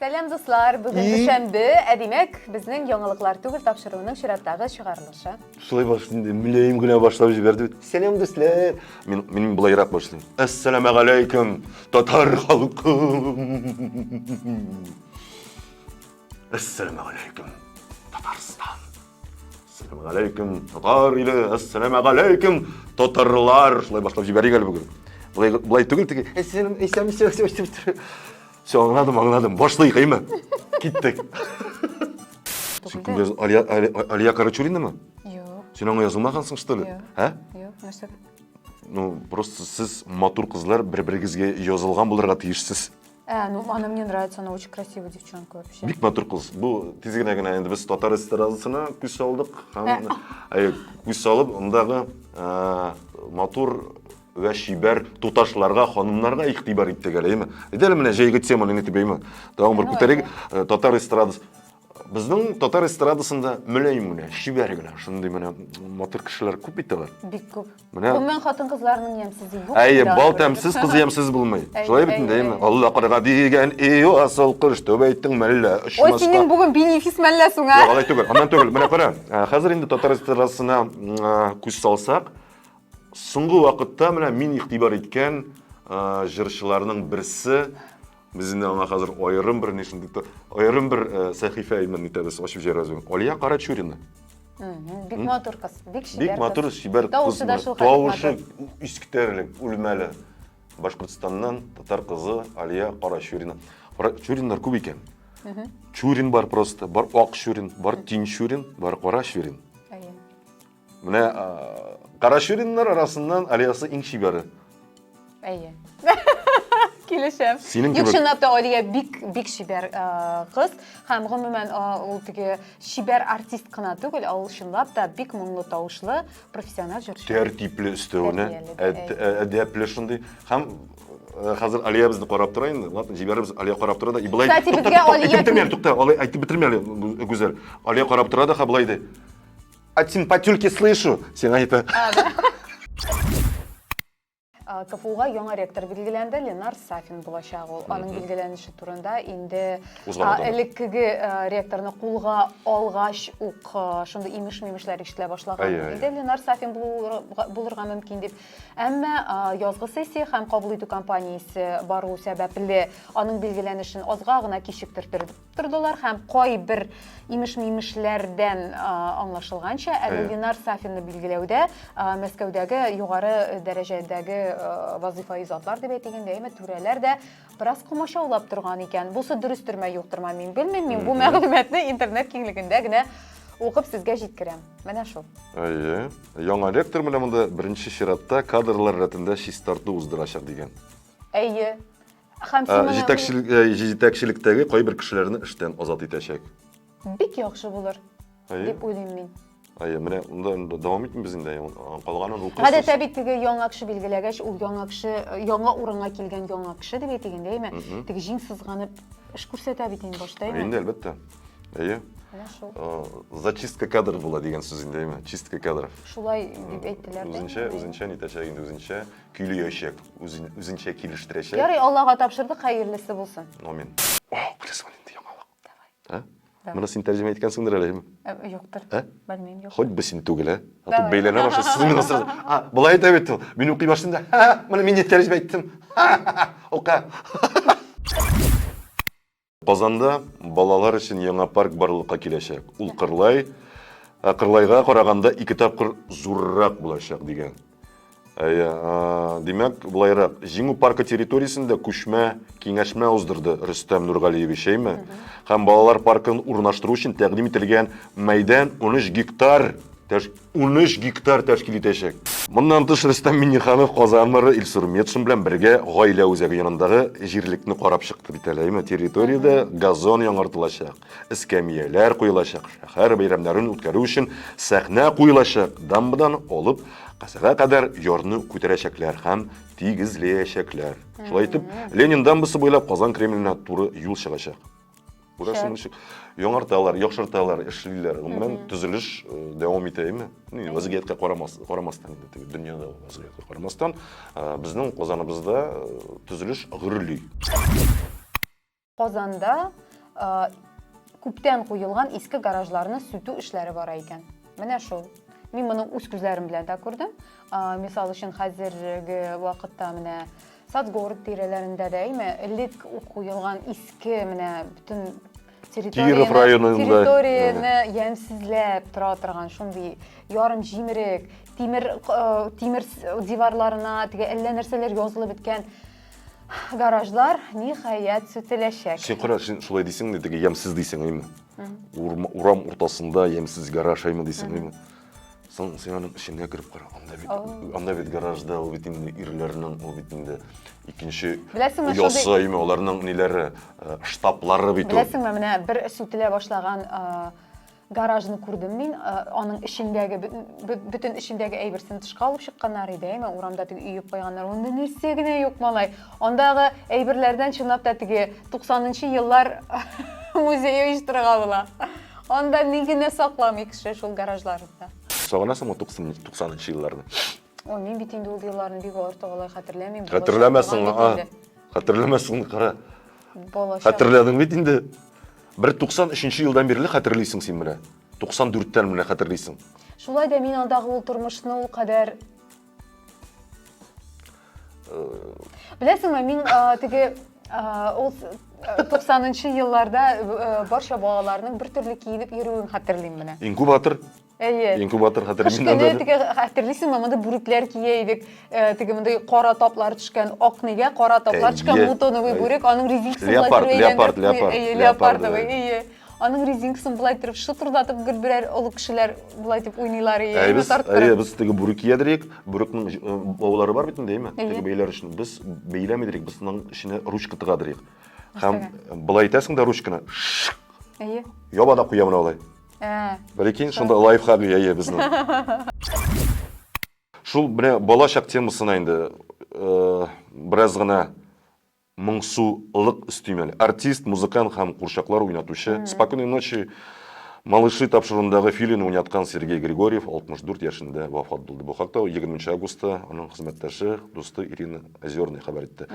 Selam dostlar, bugün düşenbi, demek bizning yangiliklar tugul topshiruvining suratdagi chiqarilishi. Şulay başlayınca mülayim güne başlap jiberdi. Selam dostlar. Men bulayrak başlayayım. Assalamu alaykum Tatar halkım. Assalamu alaykum Tatarstan. Assalamu alaykum Tatar ile assalamu alaykum Tatarlar. Şulay başlap jiberdik galiba bugün. Bulay tugul tigi. Anladım. Başlayık iyi mi? Gittik. Sen kim yazın? Aliya Karaçurina mı? Yok. Sen ona yazılmakansın что ли? Ha? Yok, нәрсе? Ну, просто siz матур kızlar bir-biringizге yazılgan bulurga тиешсиз. Она мне нравится, она очень красивая девчонка вообще. Бик матур кыз. Бу тизгене генә инде без татар эстрадасына күз салдык. Күз салып, ондагы матур ve şiber tutaşlarga, hanımlarga iktibар итте geleymi. Edelim менә җәйге теманы итебейме. Дагы бер күтәрик татар эстрадасы. Безнең татар эстрадасында мөләйим генә, шибәр генә, шундый менә матур кешеләр күп бит алар. Бик күп. Менә Бу мен хатын-кызларның ямсызы юк. Бал тәмсез, кыз ямсыз булмый. Шулай бит инде, Алла карга дигән, асыл кыш төбәйтең мәллә Ой, синең бүген бенефис мәлләсең, а? Алай түгел, аннан түгел. Менә кара, хәзер инде татар эстрадасына күз салсак, соңгы вакытта менә мин игътибар иткән җырчыларның берсе безнең аңа хәзер аерым бер нишендә аерым бер сәхифә имен итәбез ачып җибәрәбез. Алия Карачурина. Бик матур кыз, бик шибәр. Бик матур шибәр кыз. Тавышы искитәрлек, үлмәле. Башкортстаннан татар кызы Алия Карачурина. Карачуриннар күп икән. Чурин бар просто, бар ак Чурин, бар тин Чурин, бар кара Чурин. Менә Карачуриннар арасыннан Алиясы иң шибәре. Әйе. Килешәм. Синең Юк, чынлап та Алия бик шибәр кыз. Һәм гомумән ул теге шибәр артист кына түгел, ул чынлап та бик моңлы тавышлы профессионал җырчы. Тәртипле өстәвенә, әдәпле шундый. Һәм хәзер Алия безне карап тора инде. Ладно, җибәрбез, Алия карап тора да. Ибылай. Кстати, безгә Алия Тукта, Алия әйтеп бетермә әле, гүзәл. Алия карап тора да, һәблай ди. Атин патюльки слышу. Син әйтә. КФУга яңа ректор билгеләнде, Ленар Сафин булачак ул. Аның билгеләнеше турында инде элеккеге ректорны кулга алгач ук шундый имеш-мимешләр ишетелә башлаган. Инде Ленар Сафин булырга мөмкин дип. Әмма язгы сессия һәм кабул итү кампаниясе бару сәбәпле аның билгеләнешен азга гына кичектереп тордылар һәм кайбер имеш-мимешләрдән аңлашылганча, Ленар Сафинны билгеләүдә Мәскәүдәге югары дәрәҗәдәге вазифаи затлар дип әйтгәндә, түрәләр дә бераз комачаулап торган икән. Бусы дөрестөрме, юктырмы, мин белмим. Мин бу мәгълүматны интернет киңлегендә генә укып сезгә җиткерәм. Менә шул. Әйе. Яңа ректор менә монда беренче чиратта кадрлар рәтендә чистарту уздырачак дигән. Әйе. Һәм җитәкчелектәге кайбер кешеләрне эштән азат итәчәк. Бик яхшы булыр дип уйлыйм мин. Әйе, менә унда дәвам итмибез инде. Калганын укысыз. Гадәттә бит теге яңа кеше билгеләгәч, ул яңа кеше яңа урынга килгән яңа кеше дип әйтгәндә, әйме? Теге җиңсызганып эш күрсәтә бит инде башта, әйме? Инде әлбәттә. Әйе. Менә шул. Зачистка кадр була дигән сүз инде, әйме? Чистка кадров. Шулай дип әйттеләр дә. Үзенчә нитәчәк инде, үзенчә көйләячәк, үзенчә килештерәчәк. Ярый, Аллага тапшырдык, хәерлесе булсын. Амин. Күрәсең инде яңалык. Давай. Моны син тәрҗемә иткәнсеңдер әле, әйме? Юктыр. Белмим, юк. Хоть бы син түгел, Атып бәйләнә башы, сез мине сразу. Булай әйтә бит ул. Мин укый башында. Моны мин тәрҗемә иттем. Ока. Казанда балалар өчен яңа парк барлыкка киләчәк. Ул Кырлайга караганда 2 тапкыр зуррак булачак дигән. Димәк, булайрак, Җиңү паркы территориясендә күчмә киңәшмә уздырды Рөстәм Нургалиевич, әйме? Һәм балалар паркын урнаштыру өчен тәкъдим ителгән мәйдан 13 гектар тәшкил итәчәк. Моннан тыш Рөстәм Миңнеханов Казан мэры Илсур Метшин белән бергә гаилә үзәге янындагы җирлекне карап чыкты бит әле, әйме? Территориядә газон яңартылачак, эскәмияләр куелачак, шәһәр бәйрәмнәрен үткәрү өчен сәхнә куелачак, дамбадан алып Касага кадәр ярны күтәрәчәкләр һәм тигезләячәкләр. Шулай итеп, Ленин дамбасы буйлап Казан Кремленә туры юл чыгачак. Күрәсең, яңарталар, яхшырталар, эшлиләр. Гомумән төзелеш дәвам итә, әйме? Вазгыятькә карамастан, дөньяда вазгыятькә карамастан, безнең Казаныбызда төзелеш гөрли. Казанда күптән куелган иске гаражларны сүтү эшләре бара икән. Менә шул. Мин моны үз күзләрем белән дә күрдем. Мисал өчен хәзерге вакытта менә Садгород тирәләрендә дә элек куелган иске менә бүтән территорияны ямсизләп тора торган шундый ярым җимерек, тимер диварларына теге әллә нәрсәләр язылып беткән гаражлар ниһаять сүтеләчәк. Сен кара, сен шулай дисең, теге ямсыз дисең, әйме? Урам уртасында ямсыз гараж әйме дисең, әйме? Сен аның ішіне кіріп қара, анда бит гаражда, ул бит инде ирләрнең, ул бит инде икенче ясы әйме, аларның ниләре, штаблары бит. Беләсеңме, менә бер сүтелә башлаган гаражны күрдем мин, аның ишендәге бүтән ишендәге әйберсен тышка алып чыкканнар иде, әйме, урамда теге өйеп куйганнар. Онда нәрсә генә юк, малай. Андагы әйберләрдән чынлап та теге 90нчы еллар музее оештырырга була. Анда ни генә сакламый кеше шул гаражларда. Сагынасың 90нчы елларны. Ой, мин бит инде ул елларны бик артык алай хәтерләмим. Хәтерләмәсең, кара. Хәтерләдең бит инде. 93нчы елдан бирле хәтерлисең син менә. 94тән менә хәтерлисең. Шулай да мин андагы ул тормышны ул кадәр Беләсеңме, мин теге ул 90нчы елларда барча балаларның бер төрле киенеп йөрүен хәтерлим менә. Инкубатор. Инкубатор хәтерлим. Теге хәтерлисеңме, монда бүрекләр кия идек, теге мондай кара таплар төшкән, ак нигә кара таплар төшкән бутоновый бүрек, аның резинкасын леопардовый. Аның резинкасын булай торып шытырдатып берәр олы кешеләр булай дип уйныйлар иде. Без теге бүрек киядерик, бүрекнең баулары бар бит инде, әйме? Теге бәйләр өчен без бәйләмидерик, без аның эченә ручка тыгадырик. Һәм булай итәсең дә ручканы. Яба да куямын алай. Бәлки шунда лайфхак яе безнең. Шул менә балачак темасына инде бераз гына моңсулык өстимәле. Артист, музыкант һәм курчаклар уйнатучы. Спокойной ночи малышы тапшыруындагы фильмны уйнаткан Сергей Григорьев 64 яшендә вафат булды. Бу хакта 20 августта аның хезмәттәше, дусты Ирина Озерная хәбәр итте.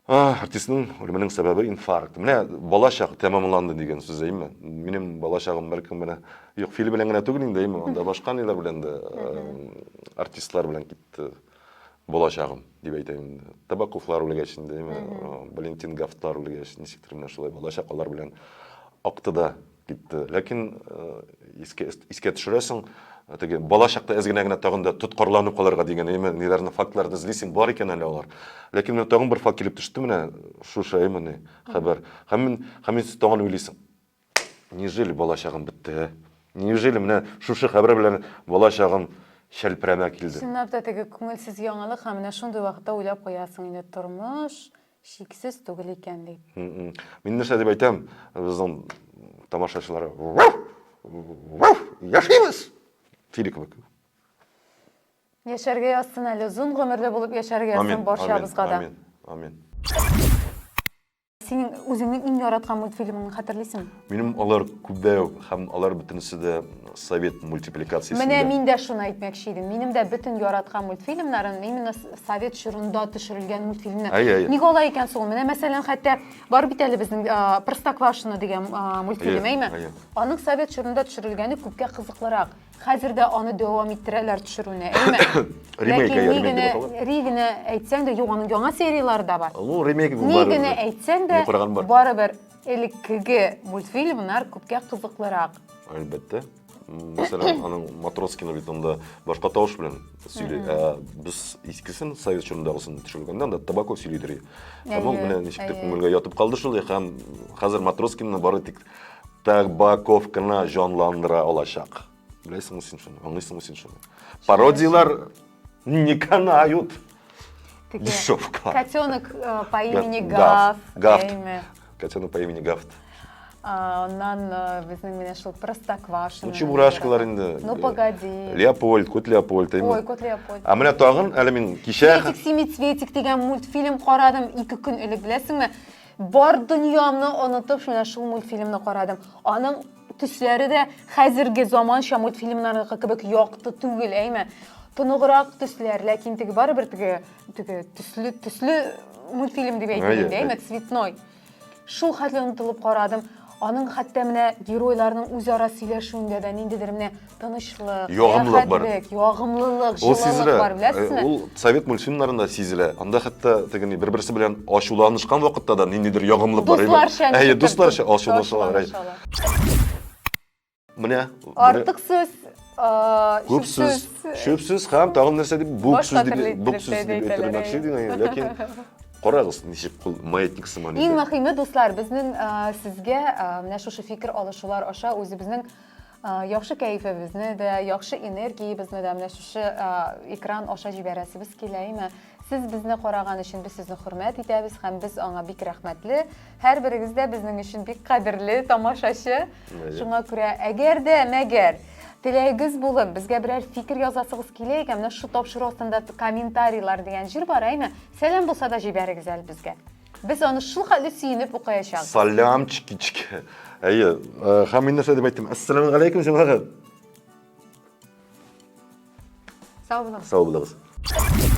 Артистның үлеменең сәбәбе инфаркт. Менә балачак тәмамланды дигән сүз әйме. Минем балачагым бәлкем менә юк фильм белән генә түгел инде әйме. Анда башка ниләр белән дә артистлар белән китте. Балачагым дип әйтәм. Табаковлар үлгәчендә әйме. Валентин Гафтар үлгәч, ничектер менә шулай балачак алар белән акты да китте. Ләкин искә төшерәсең, теге балачакта әзгенә генә тагын да тоткарланып калырга дигән әйме, ниләрне фактларны эзлисең бар икән әле алар. Ләкин менә тагын бер факт килеп төште менә шушы әйме хәбәр. Һәм мин тагын уйлыйсың. Неужели балачагым бетте? Неужели менә шушы хәбәр белән балачагым шәлпрәмә килде? Чынлап та теге күңелсез яңалык һәм менә шундый вакытта уйлап куясың инде, тормыш шиксез түгел икән дип. Мин нәрсә дип әйтәм, безнең тамашачылар яшибез. Филиковик. Яшәргә язсын әле, озын гомерле булып яшәргә язсын барчабызга да. Амин. Синең үзеңнең иң яраткан мультфильмыңны хәтерлисеңме? Минем алар күпдә һәм алар бөтенесе дә совет мультипликациясендә. Менә мин дә шуны әйтмәкче идем. Минем дә бөтен яраткан мультфильмнарым именно совет чорында төшерелгән мультфильмнар. Ник алай икән соң? Менә мәсәлән, хәтта бар бит әле безнең Простоквашино дигән мультфильм, әйме? Аның совет чорында төшерелгәне күпкә кызыклырак. Хәзер дә аны дәвам иттерәләр төшерүне, әйме? Ремейк әйтсәң дә, юк, аның яңа сериялары да бар. Ремейк бар. Нигене әйтсәң дә, барыбер элеккеге мультфильмнар күпкә кызыклырак. Әлбәттә. Мәсәлән, аның Матроскина бит анда башка тавыш белән сөйли. Без искесен совет чорындагысын төшергәндә анда Табаков сөйлидер. Һәм ул менә ничектер күңелгә ятып калды шул, һәм хәзер Матроскинны бары тик Табаков кына җанландыра алачак. Беләсеңме син шуны? Аңлыйсыңмы син шуны? Пародиялар не канают. Дешевка. Котенок по имени Гафт. Котенок по имени Гафт. Оннан безнең менә шул Простоквашино. Чебурашкалар инде. Ну погоди. Леопольд, кот Леопольд. Ой, кот Леопольд. Менә тагын әле мин кичә Цветик дигән мультфильм карадым 2 көн элек, беләсеңме? Бар дөньямны онытып менә шул мультфильмны карадым. Аның төсләре дә хәзерге заманча мультфильмнарга кебек якты түгел, әйме. Тоныграк төсләр, ләкин теге барыбер теге төсле мультфильм дип әйтелгән, әйме, цветной. шул хәтле онытылып карадым. Аның хәтта менә геройларның үзара сөйләшүендә дә ниндидер менә тынычлык, Ягымлылык бар. ягымлылык, Ул җылылык бар, беләсезме? Ул совет мультфильмнарында сизелә. Анда хәтта тегени бер-берсе белән ачуланышкан вакытта да ниндидер ягымлылык бар. Дусларча, Дусларча ачулашалар. Менә Артык сүз, күп сүз, шөп сүз һәм тагын нәрсә дип бук сүз дип әйтелмәкче дигән, ләкин карагыз, ничек кул маятник сыман. Иң мөһиме, дуслар, безнең сезгә менә шушы фикер алышулар аша үзебезнең яхшы кәефебезне дә, яхшы энергиябезне дә менә шушы экран аша җибәрәсебез киләме? Сез безне караган өчен без сезне хөрмәт итәбез һәм без аңа бик рәхмәтле. Һәрберегез дә безнең өчен бик кадерле тамашачы. Шуңа күрә әгәр дә мәгәр теләгегез булып, безгә берәр фикер язасыгыз килә икән, менә шу тапшыру астында комментарийлар дигән җир бар, әйме? Сәлам булса да җибәрегез әле безгә. Без аны шул хәтле сөенеп укыячакбыз. Салам чики-чики. Әйе, һәм мин нәрсә дип әйттем? Ассаламу алейкум җәмәгать. Сау булыгыз. Сау булыгыз.